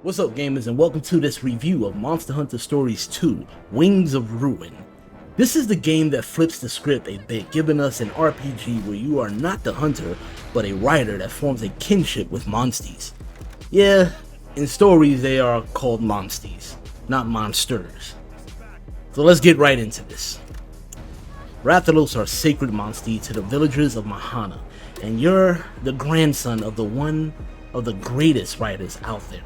What's up, gamers, and welcome to this review of Monster Hunter Stories 2, Wings of Ruin. This is the game that flips the script a bit, giving us an RPG where you are not the hunter, but a rider that forms a kinship with monsties. Yeah, in stories they are called monsties, not monsters. So let's get right into this. Rathalos are sacred monsties to the villagers of Mahana, and you're the grandson of one of the greatest riders out there.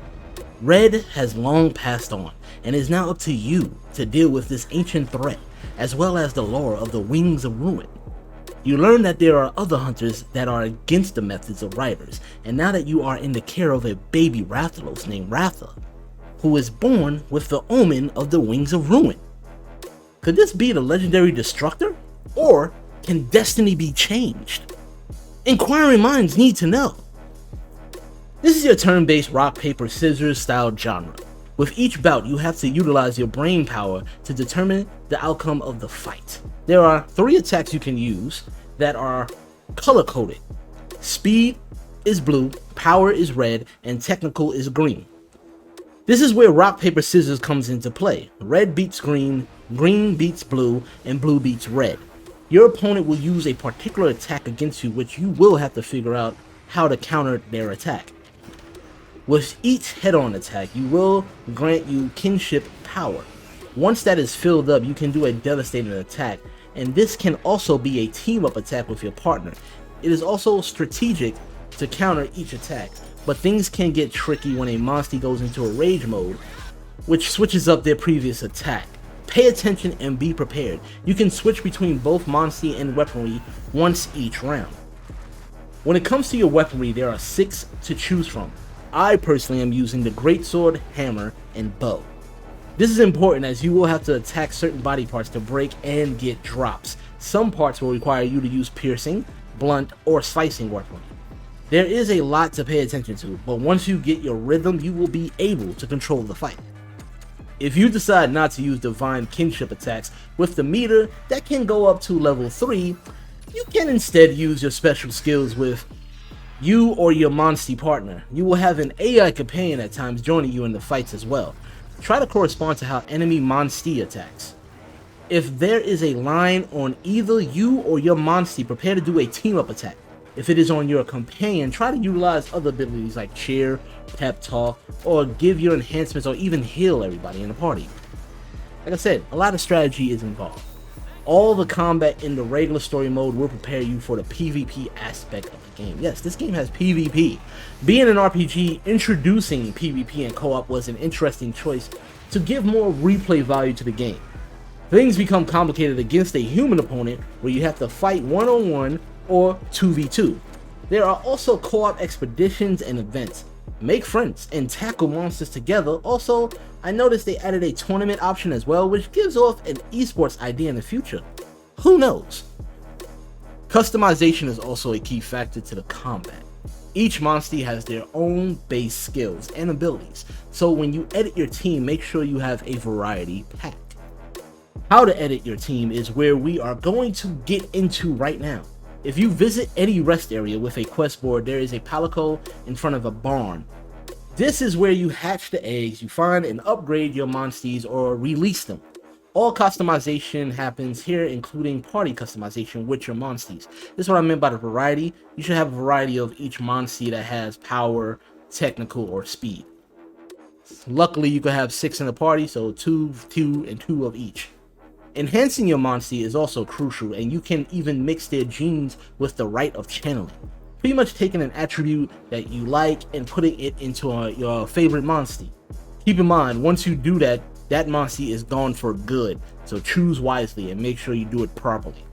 Red has long passed on, and it is now up to you to deal with this ancient threat, as well as the lore of the Wings of Ruin. You learn that there are other hunters that are against the methods of riders, and now that you are in the care of a baby Rathalos named Ratha, who is born with the omen of the Wings of Ruin. Could this be the legendary destructor? Or can destiny be changed? Inquiring minds need to know. This is your turn-based rock, paper, scissors style genre. With each bout, you have to utilize your brain power to determine the outcome of the fight. There are 3 attacks you can use that are color-coded. Speed is blue, power is red, and technical is green. This is where rock, paper, scissors comes into play. Red beats green, green beats blue, and blue beats red. Your opponent will use a particular attack against you, which you will have to figure out how to counter their attack. With each head-on attack, you will grant you kinship power. Once that is filled up, you can do a devastating attack, and this can also be a team-up attack with your partner. It is also strategic to counter each attack, but things can get tricky when a monster goes into a rage mode, which switches up their previous attack. Pay attention and be prepared. You can switch between both monster and weaponry once each round. When it comes to your weaponry, there are 6 to choose from. I personally am using the greatsword, hammer, and bow. This is important as you will have to attack certain body parts to break and get drops. Some parts will require you to use piercing, blunt, or slicing weaponry. There is a lot to pay attention to, but once you get your rhythm, you will be able to control the fight. If you decide not to use divine kinship attacks with the meter that can go up to level 3, you can instead use your special skills with you or your monstie partner. You will have an AI companion at times joining you in the fights as well. Try to correspond to how enemy monstie attacks. If there is a line on either you or your monstie, prepare to do a team-up attack. If it is on your companion, try to utilize other abilities like cheer, pep talk, or give your enhancements, or even heal everybody in the party. Like I said, a lot of strategy is involved. All the combat in the regular story mode will prepare you for the PvP aspect of the game. Yes, this game has PvP. Being an RPG, introducing PvP and co-op was an interesting choice to give more replay value to the game. Things become complicated against a human opponent where you have to fight one-on-one or 2v2. There are also co-op expeditions and events. Make friends and tackle monsters together. Also, I noticed they added a tournament option as well, which gives off an esports idea in the future. Who knows? Customization is also a key factor to the combat. Each monster has their own base skills and abilities, so when you edit your team, make sure you have a variety pack. How to edit your team is where we are going to get into right now. If you visit any rest area with a quest board, there is a palico in front of a barn. This is where you hatch the eggs, you find and upgrade your monsties or release them. All customization happens here, including party customization with your monsties. This is what I meant by the variety. You should have a variety of each monstie that has power, technical, or speed. Luckily, you could have 6 in the party, so 2, 2, and 2 of each. Enhancing your monstie is also crucial, and you can even mix their genes with the rite of channeling. Pretty much taking an attribute that you like and putting it into your favorite monstie. Keep in mind, once you do that, that monstie is gone for good, so choose wisely and make sure you do it properly.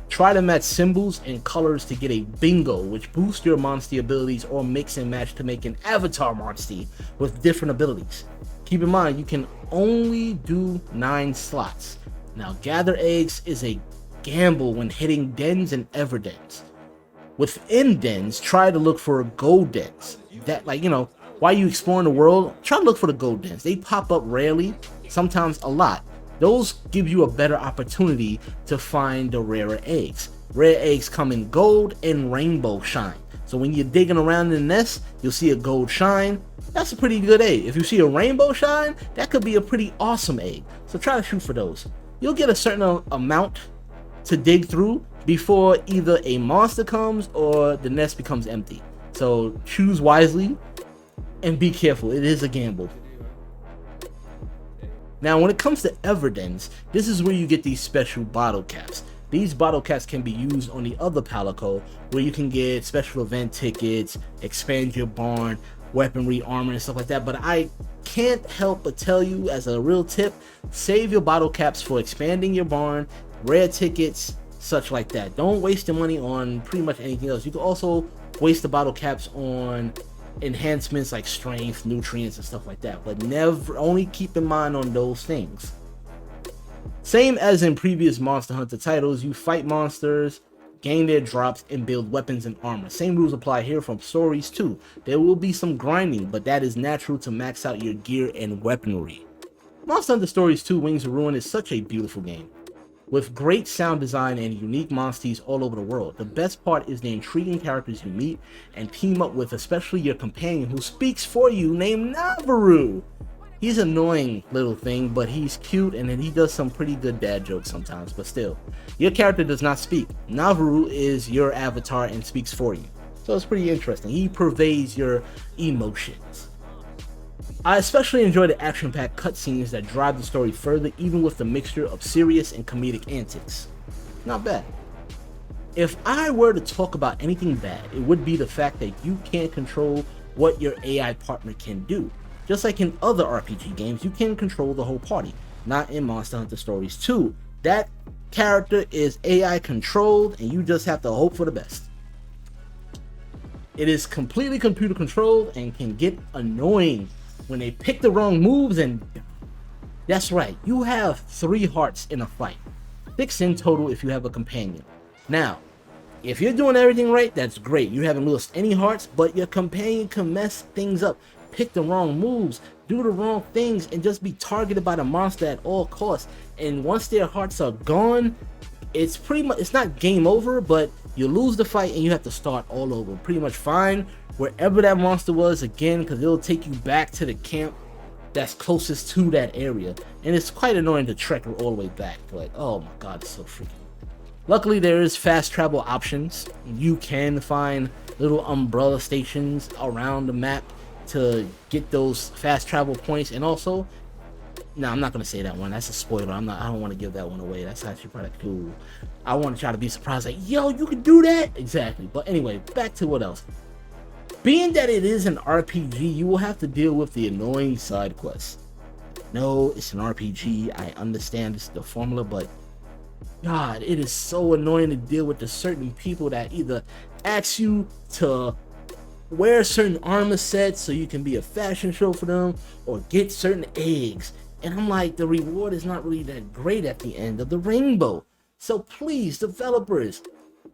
Try to match symbols and colors to get a bingo, which boosts your monstie abilities, or mix and match to make an avatar monstie with different abilities. Keep in mind, you can only do 9 slots. Now, gather eggs is a gamble when hitting dens and ever dens. Within dens, try to look for gold dens. That, while you exploring the world, try to look for the gold dens. They pop up rarely, sometimes a lot. Those give you a better opportunity to find the rarer eggs. Rare eggs come in gold and rainbow shine. So when you're digging around in the nest, you'll see a gold shine. That's a pretty good egg. If you see a rainbow shine, that could be a pretty awesome egg. So try to shoot for those. You'll get a certain amount to dig through before either a monster comes or the nest becomes empty. So choose wisely and be careful. It is a gamble. Now when it comes to Everdens, this is where you get these special bottle caps. These bottle caps can be used on the other Palico, where you can get special event tickets, expand your barn, weaponry, armor, and stuff like that. But I can't help but tell you, as a real tip, save your bottle caps for expanding your barn, rare tickets, such like that. Don't waste your money on pretty much anything else. You can also waste the bottle caps on enhancements like strength, nutrients, and stuff like that, but never, only keep in mind on those things. Same as in previous Monster Hunter titles, you fight monsters, gain their drops, and build weapons and armor. Same rules apply here from Stories 2. There will be some grinding, but that is natural to max out your gear and weaponry. Monster Hunter Stories 2 Wings of Ruin is such a beautiful game, with great sound design and unique monsters all over the world. The best part is the intriguing characters you meet and team up with, especially your companion who speaks for you, named Navarro. He's an annoying little thing, but he's cute, and then he does some pretty good dad jokes sometimes. But still, your character does not speak. Navarro is your avatar and speaks for you. So it's pretty interesting. He pervades your emotions. I especially enjoy the action-packed cutscenes that drive the story further, even with the mixture of serious and comedic antics. Not bad. If I were to talk about anything bad, it would be the fact that you can't control what your AI partner can do. Just like in other RPG games, you can control the whole party. Not in Monster Hunter Stories 2. That character is AI controlled, and you just have to hope for the best. It is completely computer controlled and can get annoying when they pick the wrong moves, and that's right, you have 3 hearts in a fight. 6 in total if you have a companion. Now, if you're doing everything right, that's great. You haven't lost any hearts, but your companion can mess things up. Pick the wrong moves, do the wrong things, and just be targeted by the monster at all costs. And once their hearts are gone, it's pretty much, it's not game over, but you lose the fight and you have to start all over. Pretty much find wherever that monster was again, because it'll take you back to the camp that's closest to that area. And it's quite annoying to trek all the way back. Like, oh my god, it's so freaking. Luckily, there is fast travel options. You can find little umbrella stations around the map to get those fast travel points. And also, no, I'm not gonna say that one. That's a spoiler. I don't want to give that one away. That's actually pretty cool. I want to try to be surprised, like, yo, you can do that. Exactly. But anyway, back to what else. Being that it is an RPG, you will have to deal with the annoying side quests. No, it's an RPG. I understand this is the formula, but God, it is so annoying to deal with the certain people that either ask you to wear certain armor sets so you can be a fashion show for them, or get certain eggs. And I'm like, the reward is not really that great at the end of the rainbow. So please, developers,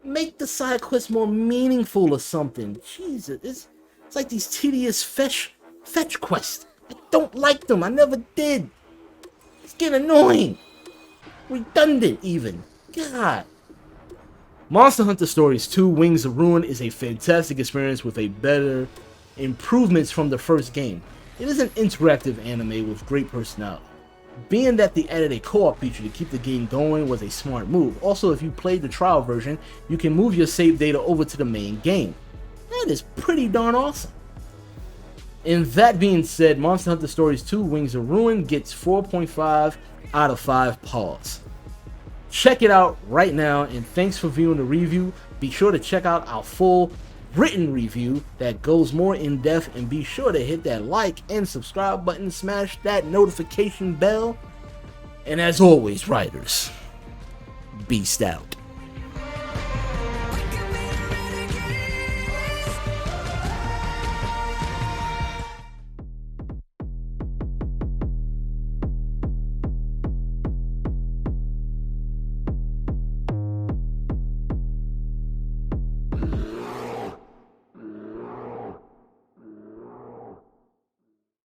make the side quests more meaningful or something. Jesus, it's like these tedious fetch quests. I don't like them. I never did. It's getting annoying. Redundant even. God. Monster Hunter Stories 2 Wings of Ruin is a fantastic experience with a better improvements from the first game. It is an interactive anime with great personality. Being that they added a co-op feature to keep the game going was a smart move. Also, if you played the trial version, you can move your save data over to the main game. That is pretty darn awesome. And that being said, Monster Hunter Stories 2 Wings of Ruin gets 4.5 out of 5 paws. Check it out right now, and thanks for viewing the review. Be sure to check out our full written review that goes more in depth, and be sure to hit that like and subscribe button, smash that notification bell, and as always, writers, beast out.